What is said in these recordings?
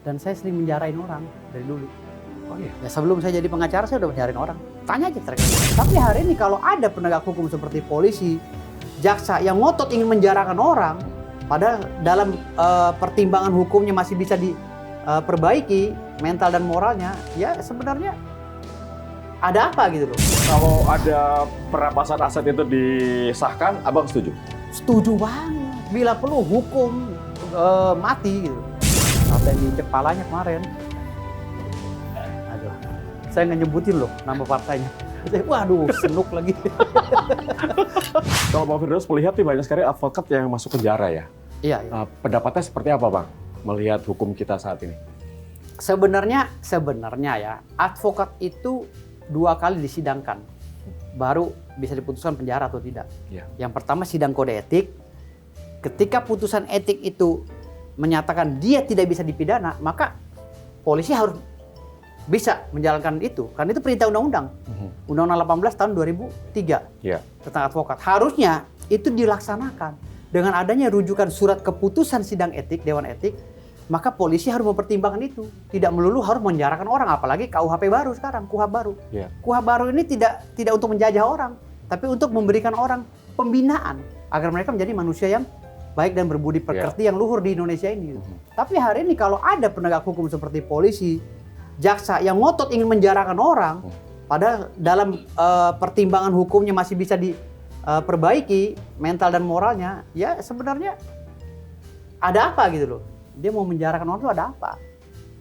Dan saya sering menjarain orang dari dulu. Oh iya? Ya sebelum saya jadi pengacara saya udah menjarain orang. Tanya aja mereka. Tapi hari ini kalau ada penegak hukum seperti polisi, jaksa yang ngotot ingin menjarakan orang, padahal dalam pertimbangan hukumnya masih bisa diperbaiki mental dan moralnya, ya sebenarnya ada apa gitu loh. Kalau ada perampasan aset itu disahkan, Abang setuju? Setuju banget. Bila perlu hukum mati gitu. Sampai diinjek palanya kemarin. Aduh, saya nggak nyebutin loh nama partainya. Waduh, senuk lagi. Kalau Bang Firdaus melihat nih banyak sekali advokat yang masuk penjara ya. Iya. Pendapatnya seperti apa Bang melihat hukum kita saat ini? Sebenarnya ya, advokat itu 2 kali disidangkan. Baru bisa diputuskan penjara atau tidak. Ya. Yang pertama sidang kode etik. Ketika putusan etik itu menyatakan dia tidak bisa dipidana, maka polisi harus bisa menjalankan itu. Karena itu perintah undang-undang. Undang-Undang 18 tahun 2003 Ya. tentang advokat. Harusnya itu dilaksanakan. Dengan adanya rujukan surat keputusan sidang etik, Dewan Etik, maka polisi harus mempertimbangkan itu. Tidak melulu harus menjarakan orang, apalagi KUHP baru sekarang, KUHP baru. Ya. KUHP baru ini tidak untuk menjajah orang, tapi untuk memberikan orang pembinaan agar mereka menjadi manusia yang baik dan berbudi pekerti yang luhur di Indonesia ini. Tapi hari ini kalau ada penegak hukum seperti polisi, jaksa yang ngotot ingin menjarakan orang, padahal dalam pertimbangan hukumnya masih bisa diperbaiki mental dan moralnya, ya sebenarnya ada apa gitu loh. Dia mau menjarakan orang itu ada apa?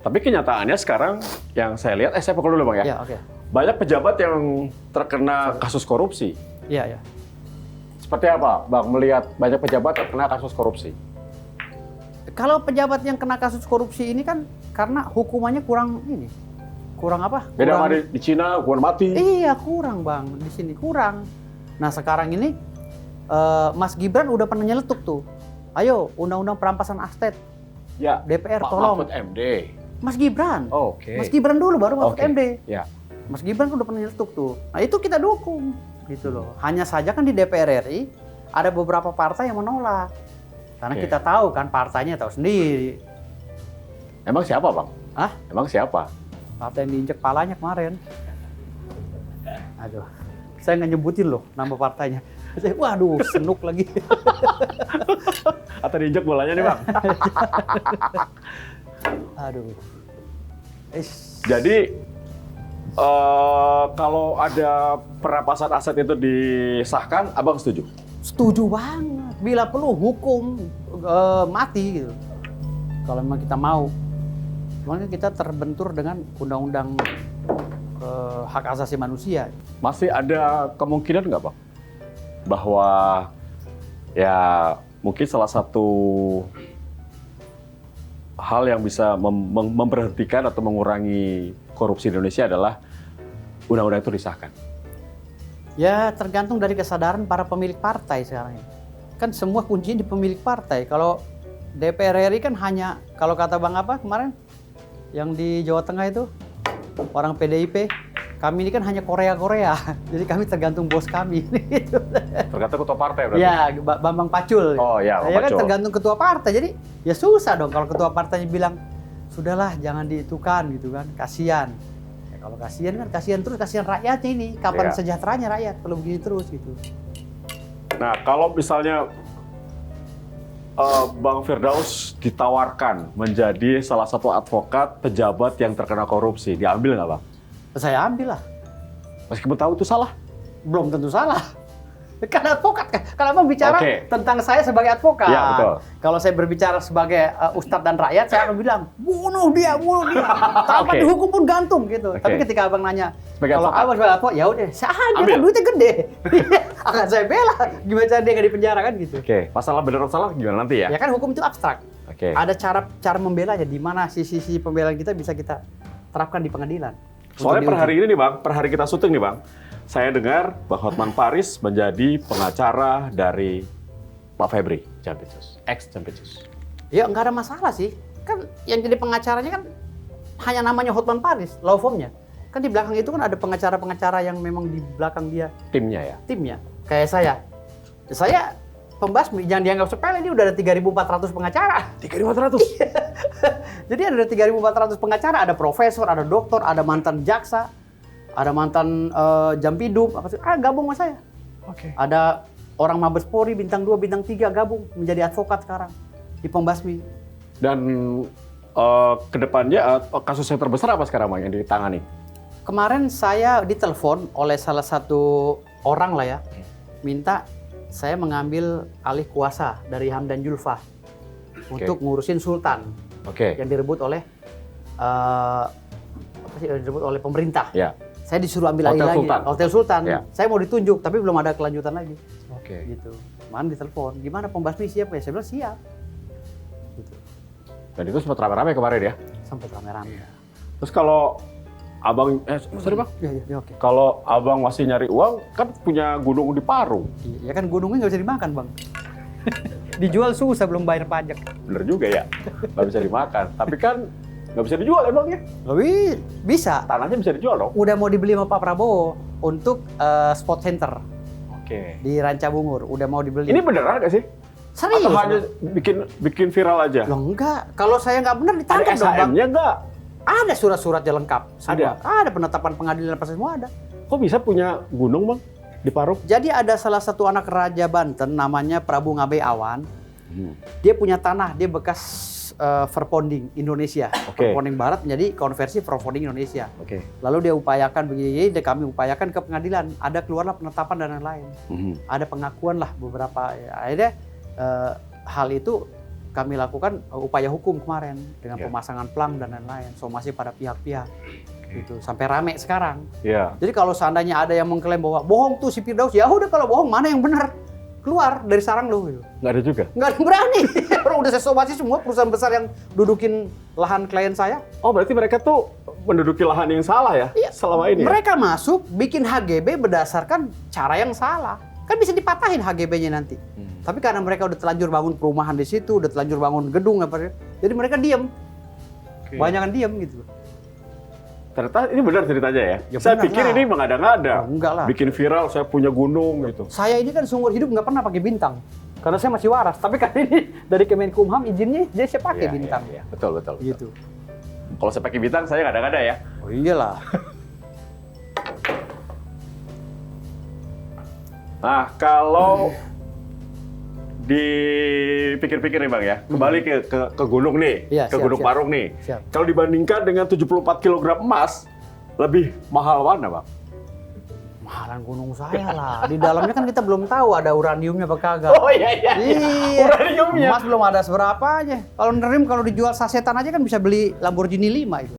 Tapi kenyataannya sekarang yang saya lihat, saya pukul dulu Bang ya. Ya, oke. Banyak pejabat yang terkena kasus korupsi. Iya, ya. Seperti apa Bang melihat banyak pejabat terkena kasus korupsi? Kalau pejabat yang kena kasus korupsi ini kan karena hukumannya kurang apa? Beda sama di Cina, hukuman mati. Iya, kurang Bang. Di sini kurang. Nah, sekarang ini Mas Gibran udah pernah nyeletuk tuh. Ayo, undang-undang perampasan aset. Ya. DPR Pak tolong. Mahfud MD. Mas Gibran. Oke. Mas Gibran dulu baru Mahfud Oke. MD. Ya. Mas Gibran kan udah pernah nyeletuk tuh. Nah, itu kita dukung gitu loh. Hanya saja kan di DPR RI ada beberapa partai yang menolak. Karena kita tahu kan partainya tahu sendiri. Emang siapa Bang? Hah? Emang siapa? Partai yang diinjek palanya kemarin. Aduh, saya nggak nyebutin loh nama partainya. Waduh, senuk lagi. Atau diinjek bolanya nih Bang? Aduh. Jadi kalau ada perampasan aset itu disahkan, Abang setuju? Setuju banget. Bila perlu hukum mati gitu. Kalau memang kita mau. Cuman kita terbentur dengan undang-undang hak asasi manusia. Masih ada kemungkinan nggak Bang? Bahwa ya mungkin salah satu hal yang bisa memberhentikan atau mengurangi korupsi di Indonesia adalah undang-undang itu disahkan. Ya tergantung dari kesadaran para pemilik partai sekarang ini. Kan semua kuncinya di pemilik partai. Kalau DPR RI kan hanya, kalau kata Bang apa kemarin, yang di Jawa Tengah itu, orang PDIP, kami ini kan hanya Korea-Korea. Jadi kami tergantung bos kami. Gitu. Tergantung ketua partai berarti? Ya, Bambang Pacul. Oh iya, Bang kan Pacul. tergantung ketua partai. Jadi ya susah dong kalau ketua partainya bilang, sudahlah jangan diitukan gitu kan, kasihan. Ya, kalau kasihan kan kasihan rakyatnya ini. Kapan sejahteranya rakyat kalau begini terus gitu. Nah, kalau misalnya Bang Firdaus ditawarkan menjadi salah satu advokat pejabat yang terkena korupsi, diambil nggak Bang? Saya ambil lah. Meskipun tahu itu salah? Belum tentu salah. Kan advokat kan. Kalau Abang bicara tentang saya sebagai advokat. Ya, betul. Kalau saya berbicara sebagai ustadz dan rakyat, saya akan bilang, bunuh dia. Tanpa dihukum pun gantung gitu. Tapi ketika Abang nanya, kalau Abang sebagai advokat, ya udah, saya ambil kan duitnya gede. Akan saya bela. Gimana cara dia nggak dipenjara kan gitu. Oke, masalah benar atau salah gimana nanti ya? Ya kan hukum itu abstrak. Ada cara membelanya, di mana sisi pembelaan kita bisa kita terapkan di pengadilan. Soalnya per hari ini nih Bang, per hari kita syuting nih Bang, saya dengar Bang Hotman Paris menjadi pengacara dari Pak Febri Jampitus, ex-Jampitus. Ya nggak ada masalah sih. Kan yang jadi pengacaranya kan hanya namanya Hotman Paris, law firm-nya. Kan di belakang itu kan ada pengacara-pengacara yang memang di belakang dia. Timnya ya? Timnya. Kayak saya. Saya pembasmi, jangan dianggap sepele, ini udah ada 3.400 pengacara. 3.400? Jadi ada 3.400 pengacara, ada profesor, ada doktor, ada mantan jaksa, ada mantan jampidum, gabung sama saya. Oke. Ada orang Mabes Polri bintang 2, bintang 3 gabung menjadi advokat sekarang di Pembasmi. Dan kedepannya kasus yang terbesar apa sekarang Bang yang ditangani? Kemarin saya ditelepon oleh salah satu orang lah ya, minta saya mengambil alih kuasa dari Hamdan Julfa untuk ngurusin Sultan yang direbut oleh direbut oleh pemerintah. Ya. Saya disuruh ambil alih lagi. Hotel Sultan. Ya. Saya mau ditunjuk, tapi belum ada kelanjutan lagi. Gitu. Kemarin ditelepon, gimana Pembasmi siap ya? Saya bilang siap. Gitu. Dan itu sempat rame-rame kemarin ya? Sempat rame-rame. Ya. Terus kalau Abang, sorry Bang. Ya, oke. Kalau Abang masih nyari uang, kan punya gunung di Parung. Ya kan gunungnya nggak bisa dimakan Bang. Dijual susah belum bayar pajak. Bener juga ya, nggak bisa dimakan. Tapi kan nggak bisa dijual emang ya? Lebih bisa. Tanahnya bisa dijual dong? Udah mau dibeli sama Pak Prabowo untuk spot center. Di Rancabungur, udah mau dibeli. Ini beneran nggak sih? Serius? Atau hanya bikin viral aja? Loh enggak, kalau saya nggak benar ditangkap ada dong Bang. SHM-nya nggak? Ada surat-suratnya lengkap. Semua. Ada penetapan pengadilan apa semua ada. Kok bisa punya gunung Bang di Parung? Jadi ada salah satu anak Raja Banten namanya Prabu Ngabe Awan. Dia punya tanah, dia bekas Verponding Indonesia. Verponding Barat menjadi konversi Verponding Indonesia. Lalu dia upayakan begini, kami upayakan ke pengadilan. Ada keluarlah penetapan dan lain-lain. Ada pengakuan lah beberapa. Akhirnya hal itu kami lakukan upaya hukum kemarin dengan pemasangan plang dan lain-lain. Somasi pada pihak-pihak. Gitu. Sampai rame sekarang. Jadi kalau seandainya ada yang mengklaim bahwa bohong tuh si Firdaus, ya udah kalau bohong mana yang benar? Keluar dari sarang lu. Gitu. Nggak ada juga? Nggak ada yang berani. Orang udah saya somasi semua perusahaan besar yang dudukin lahan klien saya. Oh berarti mereka tuh menduduki lahan yang salah ya? Iya. Selama ini mereka masuk bikin HGB berdasarkan cara yang salah. Kan bisa dipatahin HGB-nya nanti. Tapi karena mereka udah telanjur bangun perumahan di situ, udah telanjur bangun gedung, jadi mereka diem. Banyakan diem gitu. Ternyata ini benar ceritanya ya? Saya pikir ini mengada-ngada. Enggak lah. Bikin viral, saya punya gunung gitu. Saya ini kan seumur hidup nggak pernah pakai bintang. Karena saya masih waras. Tapi kan ini dari Kemenkumham izinnya, jadi saya pakai bintang. Iya. Betul. Gitu. Kalau saya pakai bintang, saya ngada-ngada ya? Oh iyalah. Nah, kalau dipikir-pikir nih Bang ya, kembali ke gunung nih, ke Gunung Parung nih. Kalau dibandingkan dengan 74 kg emas, lebih mahal mana Bang? Mahalan gunung saya lah. Di dalamnya kan kita belum tahu ada uraniumnya apa kagak. Oh iya. Uraniumnya. Emas belum ada seberapa aja. Kalau nerim kalau dijual sasetan aja kan bisa beli Lamborghini 5 itu.